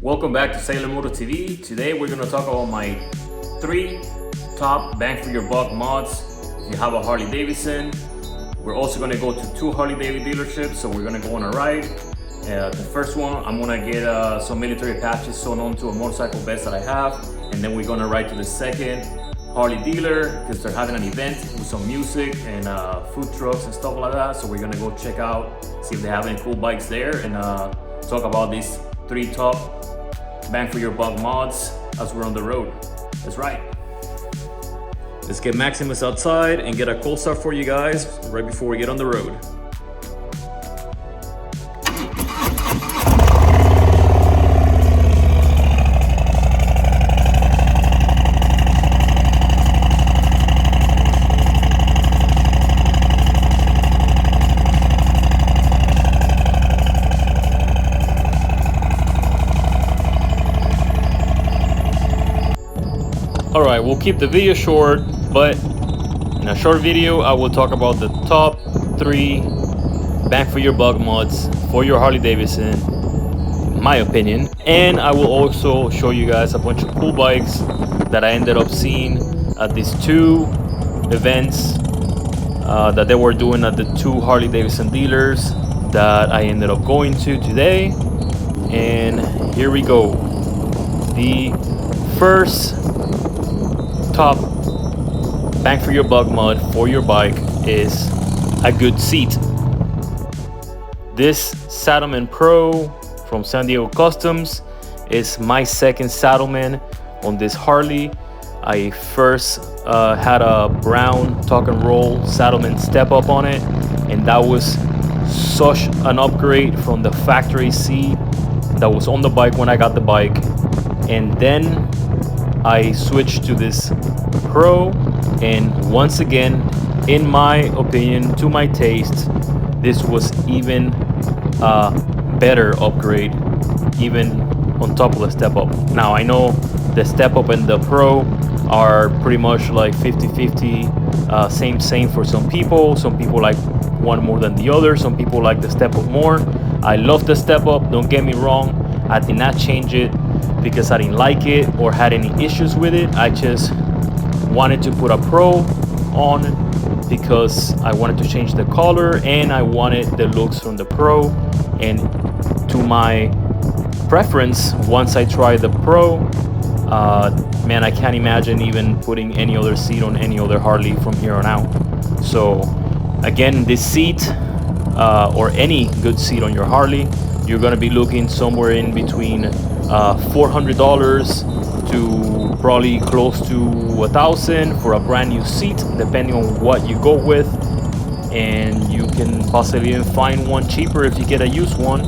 Welcome back to Sailor Moto TV. Today we're going to talk about my 3 top bang for your buck mods. If you have a Harley Davidson, we're also going to go to 2 Harley Davidson dealerships, so we're going to go on a ride. The first one, I'm going to get some military patches sewn onto a motorcycle vest that I have, and then we're going to ride to the second Harley dealer because they're having an event with some music and food trucks and stuff like that. So we're going to go check out, see if they have any cool bikes there, and talk about these 3 top bang for your buck mods as we're on the road. That's right. Let's get Maximus outside and get a cold start for you guys right before we get on the road. Alright, we'll keep the video short, but in a short video I will talk about the top 3 bang for your buck mods for your Harley Davidson, in my opinion. And I will also show you guys a bunch of cool bikes that I ended up seeing at these 2 events that they were doing at the 2 Harley Davidson dealers that I ended up going to today. And here we go. The first top bang for your buck mod for your bike is a good seat. This Saddleman Pro from San Diego Customs is my second Saddleman on this Harley. I first had a brown Tuck and Roll Saddleman step up on it, and that was such an upgrade from the factory seat that was on the bike when I got the bike. And then I switched to this Pro, and once again, in my opinion, to my taste, this was even a better upgrade, even on top of the step up. Now I know the step up and the Pro are pretty much like 50-50, same for some people. Some people like one more than the other. Some people like the step up more. I love the step up, don't get me wrong. I did not change it because I didn't like it or had any issues with it. I just wanted to put a Pro on because I wanted to change the color and I wanted the looks from the Pro. And to my preference, once I tried the Pro, man, I can't imagine even putting any other seat on any other Harley from here on out. So again, this seat or any good seat on your Harley, you're gonna be looking somewhere in between $400 to probably close to $1,000 for a brand new seat, depending on what you go with. And you can possibly even find one cheaper if you get a used one.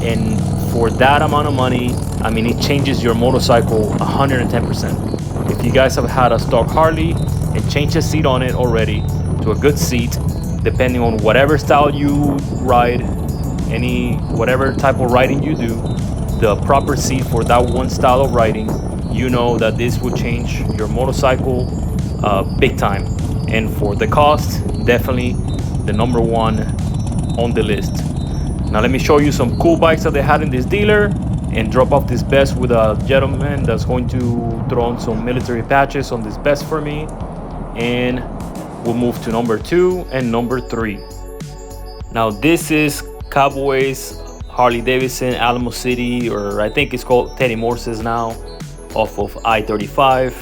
And for that amount of money, I mean, it changes your motorcycle 110%. If you guys have had a stock Harley and changed the seat on it already to a good seat, depending on whatever style you ride, whatever type of riding you do, the proper seat for that one style of riding, you know that this will change your motorcycle big time. And for the cost, definitely the number 1 on the list. Now let me show you some cool bikes that they had in this dealer and drop off this vest with a gentleman that's going to throw on some military patches on this vest for me. And we'll move to number 2 and number 3. Now this is Cowboys Harley Davidson Alamo City, or I think it's called Teddy Morse's now, off of I-35.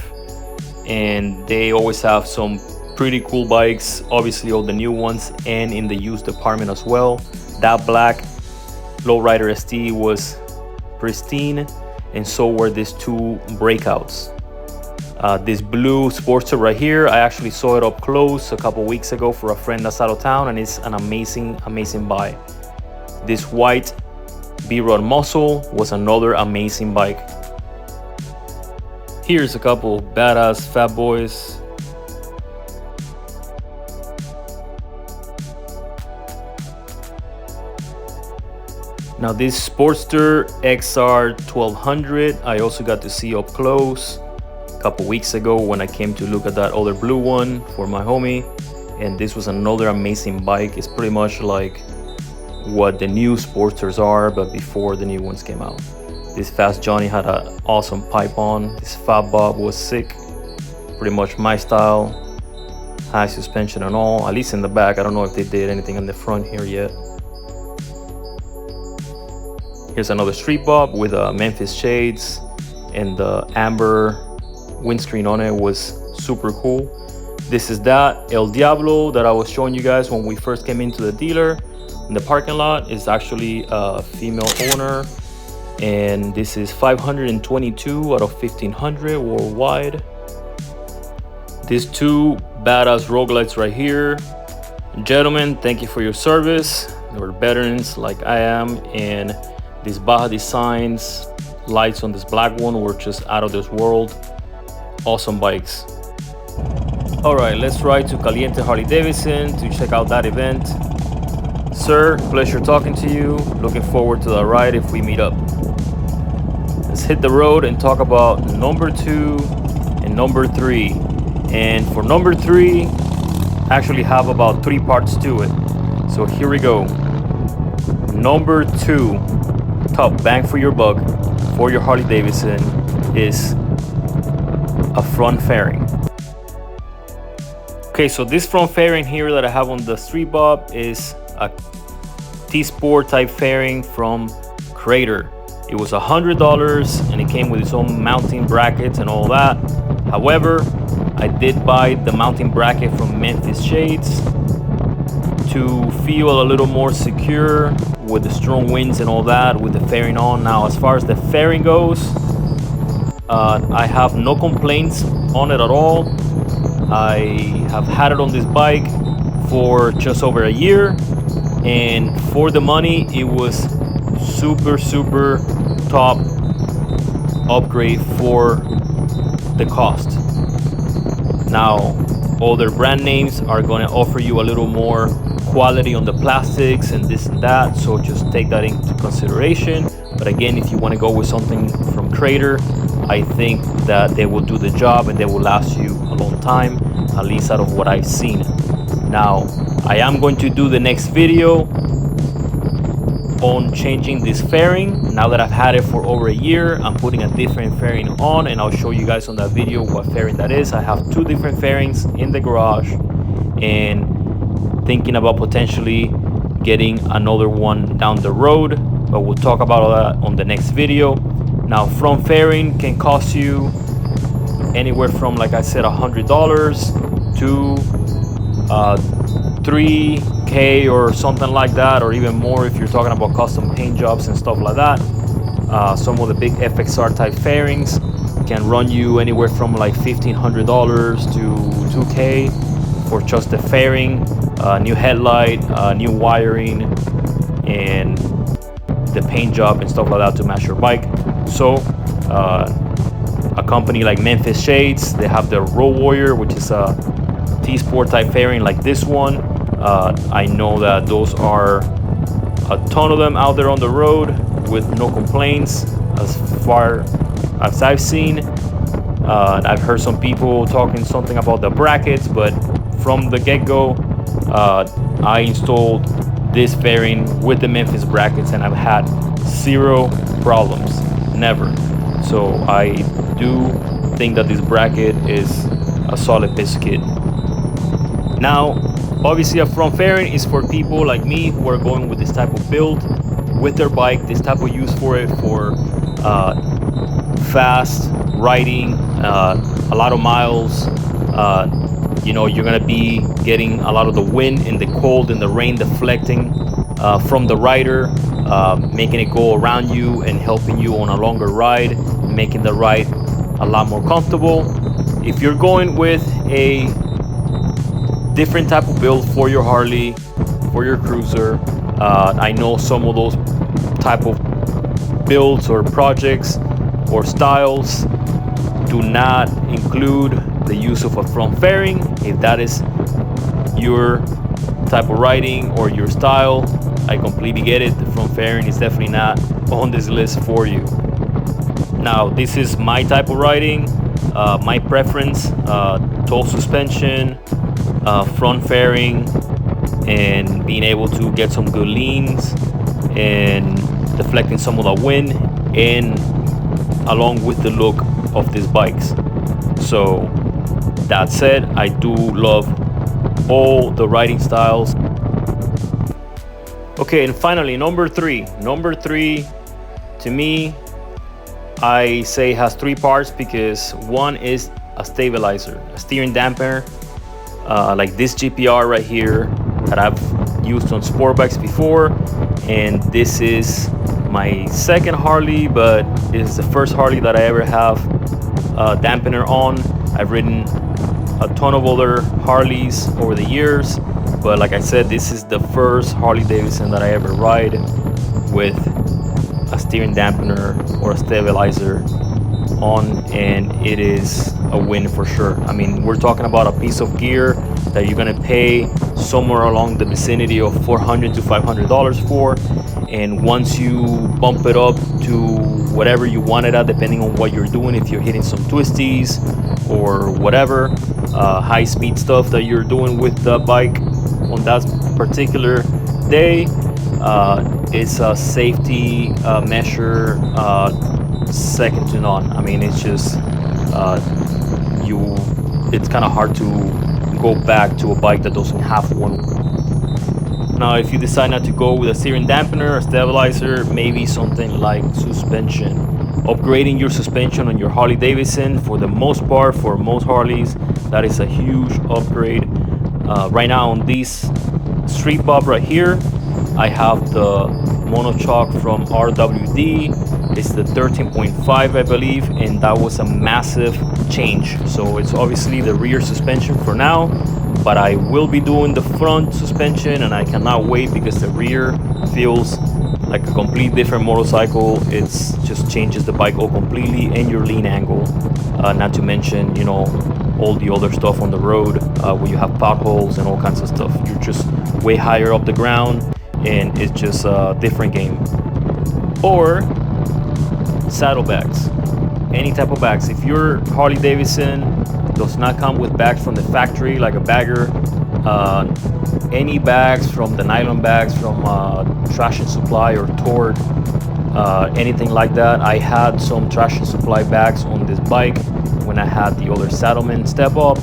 And they always have some pretty cool bikes, obviously all the new ones and in the used department as well. That black Lowrider ST was pristine, and so were these 2 breakouts. This blue Sportster right here, I actually saw it up close a couple weeks ago for a friend that's out of town, and it's an amazing buy. This white B-Rod Muscle was another amazing bike. Here's a couple badass Fat Boys. Now this Sportster XR 1200, I also got to see up close a couple weeks ago when I came to look at that other blue one for my homie. And this was another amazing bike. It's pretty much like what the new Sportsters are, but before the new ones came out. This Fast Johnny had an awesome pipe on. This Fat Bob was sick, pretty much my style. High suspension and all, at least in the back. I don't know if they did anything in the front here yet. Here's another Street Bob with Memphis shades, and the amber windscreen on it was super cool. This is that El Diablo that I was showing you guys when we first came into the dealer. In the parking lot is actually a female owner, and this is 522 out of 1500 worldwide. These two badass roguelites right here. Gentlemen, thank you for your service. They were veterans like I am, and these Baja Designs lights on this black one were just out of this world. Awesome bikes. All right, let's ride to Caliente Harley Davidson to check out that event. Sir, pleasure talking to you. Looking forward to the ride if we meet up. Let's hit the road and talk about number 2 and number 3. And for number 3, I actually have about 3 parts to it. So here we go. Number 2, top bang for your buck for your Harley Davidson is a front fairing. Okay, so this front fairing here that I have on the Street Bob is a T-Sport type fairing from Crater. It was $100 and it came with its own mounting brackets and all that. However, I did buy the mounting bracket from Memphis Shades to feel a little more secure with the strong winds and all that with the fairing on. Now, as far as the fairing goes, I have no complaints on it at all. I have had it on this bike for just over a year, and for the money, it was super top upgrade for the cost. Now, all their brand names are going to offer you a little more quality on the plastics and this and that, so just take that into consideration. But again, if you want to go with something from Crater, I think that they will do the job and they will last you a long time, at least out of what I've seen. Now, I am going to do the next video on changing this fairing. Now that I've had it for over a year, I'm putting a different fairing on, and I'll show you guys on that video what fairing that is. I have 2 different fairings in the garage and thinking about potentially getting another one down the road, but we'll talk about all that on the next video. Now, front fairing can cost you anywhere from, like I said, $100 to $3K or something like that, or even more if you're talking about custom paint jobs and stuff like that. Some of the big FXR type fairings can run you anywhere from like $1,500 to $2K for just the fairing, new headlight, new wiring, and the paint job and stuff like that to match your bike. So a company like Memphis Shades, they have the Road Warrior, which is a T-Sport type fairing like this one. I know that those are a ton of them out there on the road with no complaints as far as I've seen. I've heard some people talking something about the brackets, but from the get-go, I installed this fairing with the Memphis brackets and I've had 0 problems, never. So I do think that this bracket is a solid piece of kit. Now, obviously a front fairing is for people like me who are going with this type of build with their bike, this type of use for it for fast riding, a lot of miles. You know, you're gonna be getting a lot of the wind and the cold and the rain deflecting from the rider, making it go around you and helping you on a longer ride, making the ride a lot more comfortable. If you're going with a different type of build for your Harley, for your cruiser, I know some of those type of builds or projects or styles do not include the use of a front fairing. If that is your type of riding or your style, I completely get it. The front fairing is definitely not on this list for you. Now, this is my type of riding, my preference, tall suspension, front fairing, and being able to get some good leans and deflecting some of the wind, and along with the look of these bikes. So that said, I do love all the riding styles. Okay, and finally, number three, to me, I say has three parts, because one is a stabilizer, a steering dampener, like this GPR right here that I've used on sport bikes before. And this is my second Harley, but it is the first Harley that I ever have a dampener on. I've ridden a ton of other Harleys over the years, but like I said, this is the first Harley Davidson that I ever ride with a steering dampener or a stabilizer on, and it is a win for sure. I mean, we're talking about a piece of gear that you're gonna pay somewhere along the vicinity of $400 to $500 for, and once you bump it up to whatever you want it at, depending on what you're doing, if you're hitting some twisties or whatever high speed stuff that you're doing with the bike on that particular day, it's a safety measure second to none. I mean, it's just it's kind of hard to go back to a bike that doesn't have one. Now, if you decide not to go with a steering dampener or stabilizer, maybe something like suspension. Upgrading your suspension on your Harley Davidson, for the most part, for most Harleys, that is a huge upgrade. Right now on this Street Bob right here, I have the Monochoke from RWD. It's the 13.5, I believe, and that was a massive change. So it's obviously the rear suspension for now, but I will be doing the front suspension, and I cannot wait, because the rear feels like a complete different motorcycle. It's just changes the bike all completely, and your lean angle, not to mention, you know, all the other stuff on the road, where you have potholes and all kinds of stuff. You're just way higher up the ground, and it's just a different game. Or saddlebags, any type of bags. If your Harley Davidson does not come with bags from the factory, like a bagger, any bags from the nylon bags from Trash and Supply or Tord, anything like that. I had some Trash and Supply bags on this bike when I had the other Saddleman step up,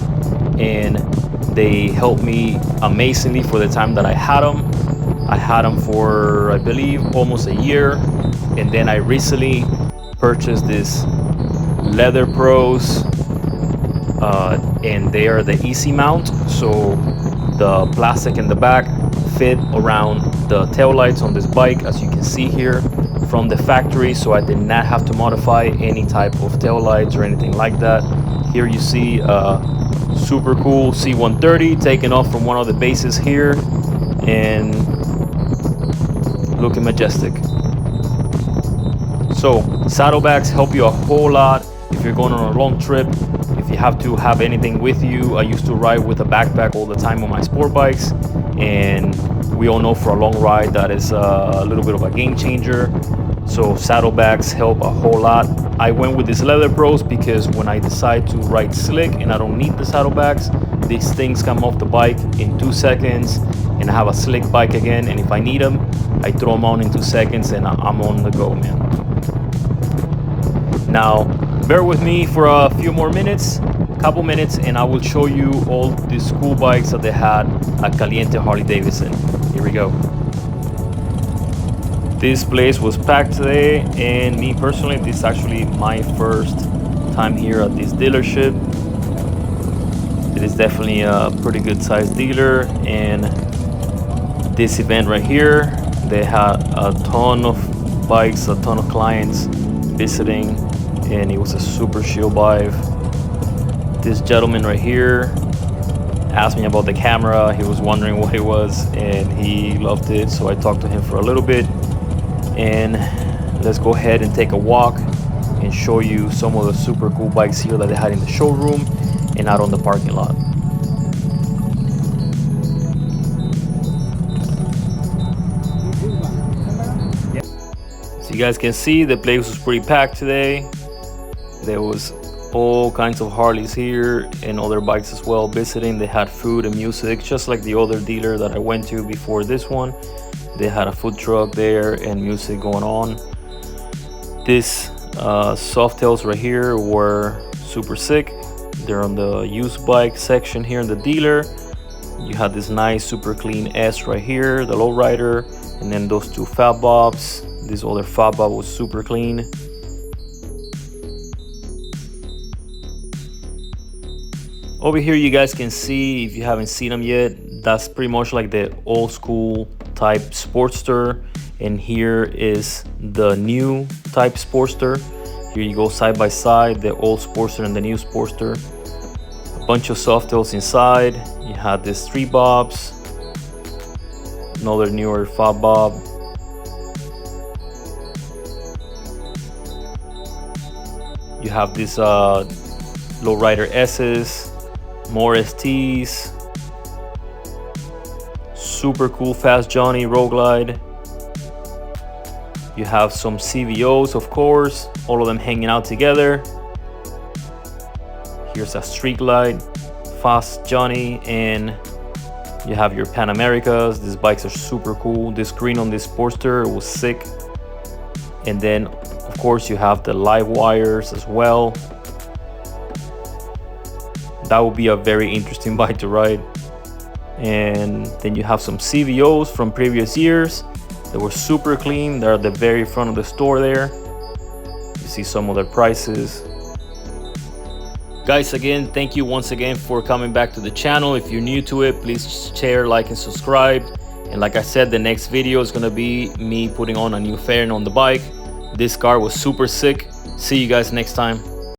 and they helped me amazingly for the time that I had them. I had them for, I believe, almost a year, and then I recently purchased this Leather Pros, and they are the easy mount, so the plastic in the back fit around the tail lights on this bike, as you can see here, from the factory. So I did not have to modify any type of tail lights or anything like that. Here you see super cool C130 taken off from one of the bases here, and looking majestic. So saddlebags help you a whole lot if you're going on a long trip, if you have to have anything with you. I used to ride with a backpack all the time on my sport bikes, and we all know for a long ride that is a little bit of a game changer. So saddlebags help a whole lot. I went with these Leather Pros because when I decide to ride slick and I don't need the saddlebags, these things come off the bike in 2 seconds, and I have a slick bike again, and if I need them, I throw them on in 2 seconds and I'm on the go, man. Now bear with me for a few more minutes, couple minutes, and I will show you all these cool bikes that they had at Caliente Harley Davidson. Here we go. This place was packed today, and me personally, this is actually my first time here at this dealership. It is definitely a pretty good sized dealer, and this event right here, they had a ton of bikes, a ton of clients visiting, and it was a super chill vibe. This gentleman right here asked me about the camera. He was wondering what it was, and he loved it, so I talked to him for a little bit. And let's go ahead and take a walk and show you some of the super cool bikes here that they had in the showroom and out on the parking lot. So you guys can see the place was pretty packed today. There was all kinds of Harleys here and other bikes as well visiting. They had food and music, just like the other dealer that I went to before this one. They had a food truck there and music going on. This Softails right here were super sick. They're on the used bike section here in the dealer. You had this nice super clean S right here, the lowrider, and then those two Fat Bobs. This other Fat Bob was super clean. Over here you guys can see, if you haven't seen them yet, that's pretty much like the old school type Sportster, and here is the new type Sportster. Here you go side by side, the old Sportster and the new Sportster. A bunch of Softails inside. You had this 3 Bobs, another newer Fat Bob. You have these lowrider S's, more STs, super cool Fast Johnny Road Glide. You have some CVOs, of course, all of them hanging out together. Here's a Street Glide, Fast Johnny, and you have your Pan Americas. These bikes are super cool. This green on this Sportster was sick. And then, of course, you have the live wires as well. That would be a very interesting bike to ride. And then you have some CVOs from previous years. They were super clean. They're at the very front of the store there. You see some of their prices. Guys, again, thank you once again for coming back to the channel. If you're new to it, please share, like, and subscribe. And like I said, the next video is gonna be me putting on a new fairing on the bike. This car was super sick. See you guys next time.